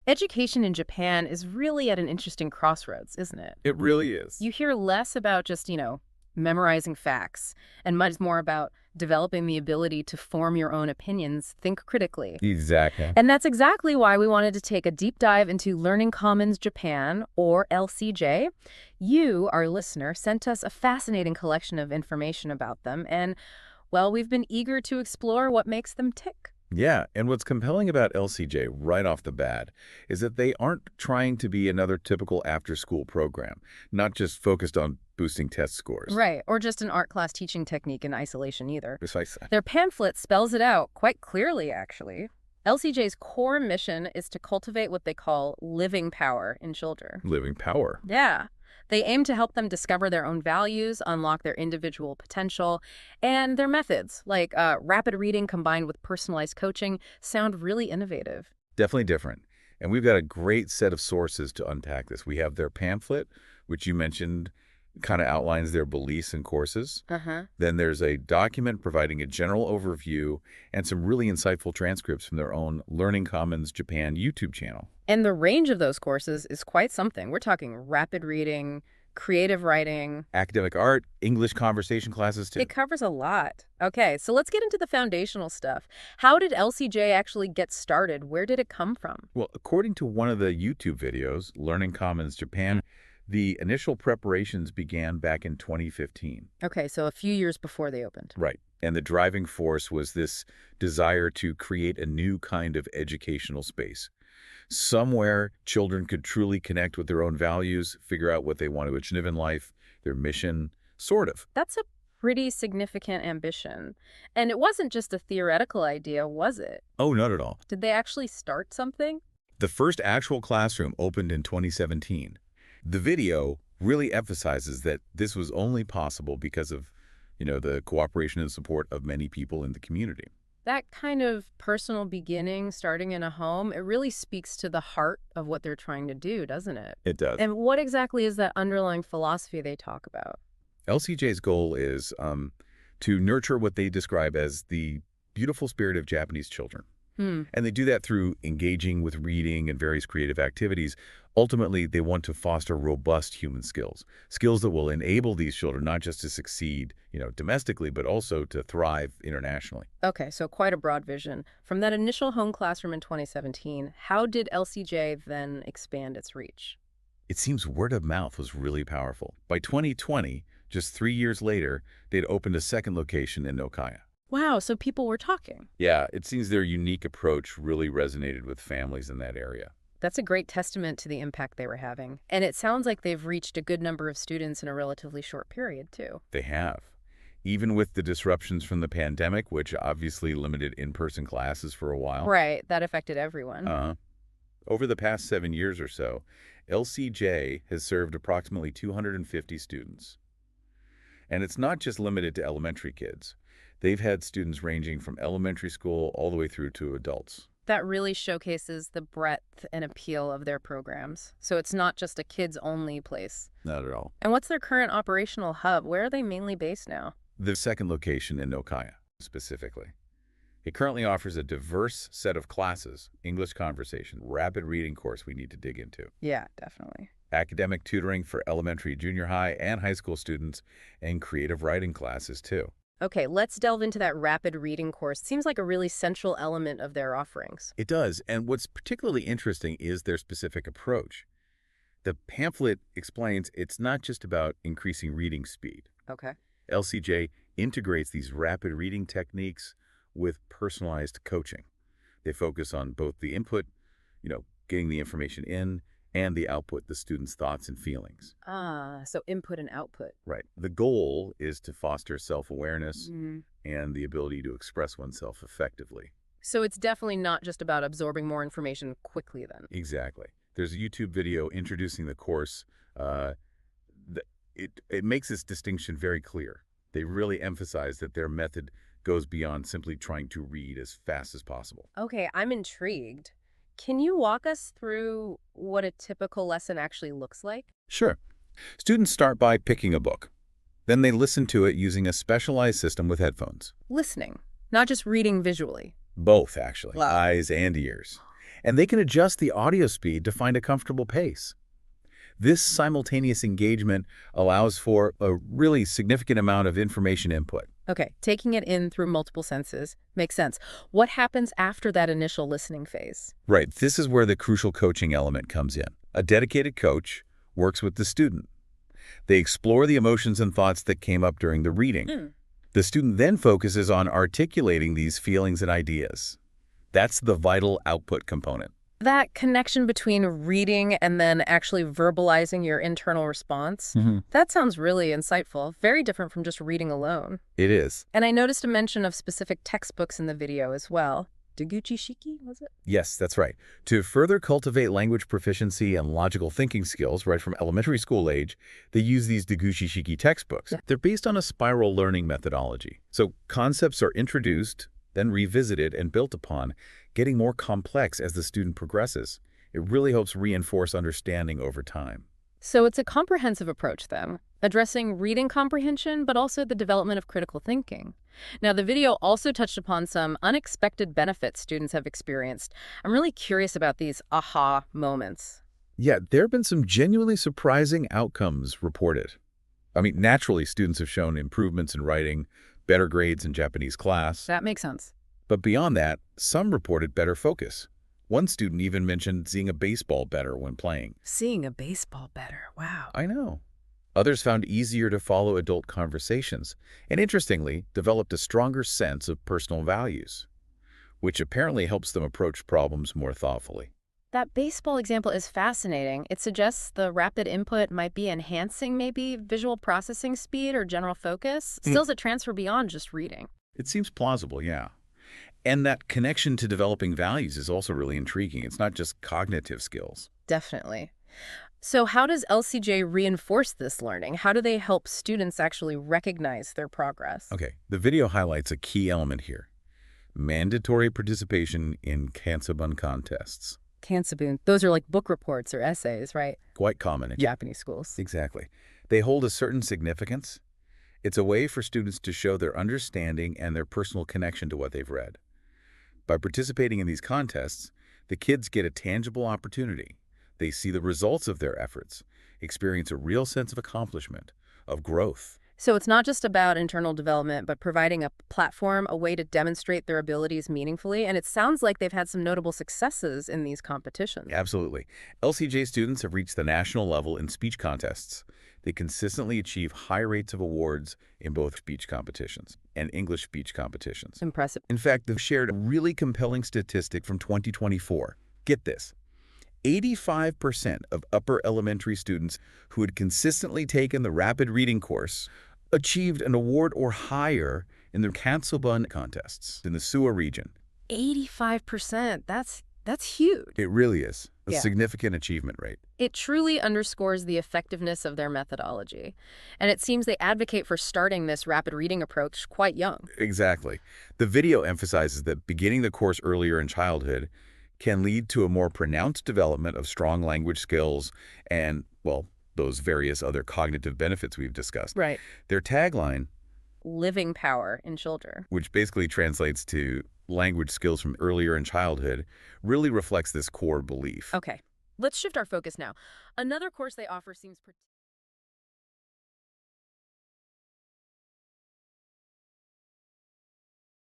Education in Japan is really at an interesting crossroads, isn't it? It really is. You hear less about just, memorizing facts and much more about developing the ability to form your own opinions, think critically. Exactly. And that's exactly why we wanted to take a deep dive into Learning Commons Japan, or LCJ. You, our listener, sent us a fascinating collection of information about them, and, well, we've been eager to explore what makes them tick. Yeah, and what's compelling about LCJ right off the bat is that they aren't trying to be another typical after-school program, not just focused on boosting test scores. Right, or just an art class teaching technique in isolation either. Precisely. Their pamphlet spells it out quite clearly, actually. LCJ's core mission is to cultivate what they call living power in children. Living power. Yeah. They aim to help them discover their own values, unlock their individual potential, and their methods, like rapid reading combined with personalized coaching, sound really innovative. Definitely different. And we've got a great set of sources to unpack this. We have their pamphlet, which you mentioned kind of outlines their beliefs and courses. Then there's a document providing a general overview and some really insightful transcripts from their own Learning Commons Japan YouTube channel. And the range of those courses is quite something. We're talking rapid reading, creative writing, Academic art, English conversation classes too. It covers a lot. Okay, so let's get into the foundational stuff. How did LCJ actually get started? Where did it come from? Well, according to one of the YouTube videos, Learning Commons Japan, the initial preparations began back in 2015. Okay, so a few years before they opened. Right. And the driving force was this desire to create a new kind of educational space. Somewhere children could truly connect with their own values, figure out what they want to achieve in life, their mission, sort of. That's a pretty significant ambition. And it wasn't just a theoretical idea, was it? Oh, not at all. Did they actually start something? The first actual classroom opened in 2017. The video really emphasizes that this was only possible because of, the cooperation and support of many people in the community. That kind of personal beginning, starting in a home, it really speaks to the heart of what they're trying to do, doesn't it? It does. And what exactly is that underlying philosophy they talk about? LCJ's goal is to nurture what they describe as the beautiful spirit of Japanese children. And they do that through engaging with reading and various creative activities. Ultimately, they want to foster robust human skills, skills that will enable these children not just to succeed, domestically, but also to thrive internationally. Okay, so quite a broad vision. From that initial home classroom in 2017, how did LCJ then expand its reach? It seems word of mouth was really powerful. By 2020, just 3 years later, they'd opened a second location in Okaya. Wow, so people were talking. Yeah, it seems their unique approach really resonated with families in that area. That's a great testament to the impact they were having. And it sounds like they've reached a good number of students in a relatively short period, too. They have. Even with the disruptions from the pandemic, which obviously limited in-person classes for a while. Right, that affected everyone. Over the past 7 years or so, LCJ has served approximately 250 students. And it's not just limited to elementary kids. They've had students ranging from elementary school all the way through to adults. That really showcases the breadth and appeal of their programs. So it's not just a kids-only place. Not at all. And what's their current operational hub? Where are they mainly based now? The second location in Okaya, specifically. It currently offers a diverse set of classes, English conversation, rapid reading course we need to dig into. Yeah, definitely. Academic tutoring for elementary, junior high, and high school students, and creative writing classes, too. Okay, let's delve into that rapid reading course. Seems like a really central element of their offerings. It does, and what's particularly interesting is their specific approach. The pamphlet explains it's not just about increasing reading speed. Okay. LCJ integrates these rapid reading techniques with personalized coaching. They focus on both the input, getting the information in, and the output, the student's thoughts and feelings. So input and output. Right. The goal is to foster self-awareness and the ability to express oneself effectively. So it's definitely not just about absorbing more information quickly then. Exactly. There's a YouTube video introducing the course. It makes this distinction very clear. They really emphasize that their method goes beyond simply trying to read as fast as possible. Okay, I'm intrigued. Can you walk us through what a typical lesson actually looks like? Sure. Students start by picking a book. Then they listen to it using a specialized system with headphones. Listening, not just reading visually. Both, actually. Wow. Eyes and ears. and they can adjust the audio speed to find a comfortable pace. This simultaneous engagement allows for a really significant amount of information input. Okay, taking it in through multiple senses makes sense. What happens after that initial listening phase? Right, this is where the crucial coaching element comes in. A dedicated coach works with the student. They explore the emotions and thoughts that came up during the reading. The student then focuses on articulating these feelings and ideas. That's the vital output component. That connection between reading and then actually verbalizing your internal response, that sounds really insightful. Very different from just reading alone. It is. And I noticed a mention of specific textbooks in the video as well. Deguchi Shiki, was it? Yes, that's right. To further cultivate language proficiency and logical thinking skills right from elementary school age, they use these Deguchi Shiki textbooks. They're based on a spiral learning methodology. So concepts are introduced, then revisited and built upon, getting more complex as the student progresses. It really helps reinforce understanding over time. So it's a comprehensive approach, then, addressing reading comprehension, but also the development of critical thinking. Now, the video also touched upon some unexpected benefits students have experienced. I'm really curious about these aha moments. Yeah, there have been some genuinely surprising outcomes reported. I mean, naturally, students have shown improvements in writing, better grades in Japanese class. That makes sense. But beyond that, some reported better focus. One student even mentioned seeing a baseball better when playing. Seeing a baseball better. Wow. I know. Others found easier to follow adult conversations, and interestingly, developed a stronger sense of personal values, which apparently helps them approach problems more thoughtfully. That baseball example is fascinating. It suggests the rapid input might be enhancing maybe visual processing speed or general focus. Still, a transfer beyond just reading. It seems plausible, yeah. And that connection to developing values is also really intriguing. It's not just cognitive skills. Definitely. So how does LCJ reinforce this learning? How do they help students actually recognize their progress? Okay, the video highlights a key element here. Mandatory participation in Kansabun contests. Kansabun, those are like book reports or essays, right? Quite common in Japanese schools. Exactly. They hold a certain significance. It's a way for students to show their understanding and their personal connection to what they've read. By participating in these contests, the kids get a tangible opportunity. They see the results of their efforts, experience a real sense of accomplishment, of growth. So it's not just about internal development, but providing a platform, a way to demonstrate their abilities meaningfully. And it sounds like they've had some notable successes in these competitions. Absolutely. LCJ students have reached the national level in speech contests. They consistently achieve high rates of awards in both speech competitions and English speech competitions. Impressive. In fact, they've shared a really compelling statistic from 2024. Get this. 85% of upper elementary students who had consistently taken the rapid reading course achieved an award or higher in the Kansobun contests in the Suwa region. 85%. That's huge. It really is a Yeah. significant achievement rate. It truly underscores the effectiveness of their methodology. And it seems they advocate for starting this rapid reading approach quite young. Exactly. The video emphasizes that beginning the course earlier in childhood can lead to a more pronounced development of strong language skills and, well, those various other cognitive benefits we've discussed. Right. Their tagline, Living power in children. which basically translates to language skills from earlier in childhood, really reflects this core belief. Okay, let's shift our focus now. Another course they offer seems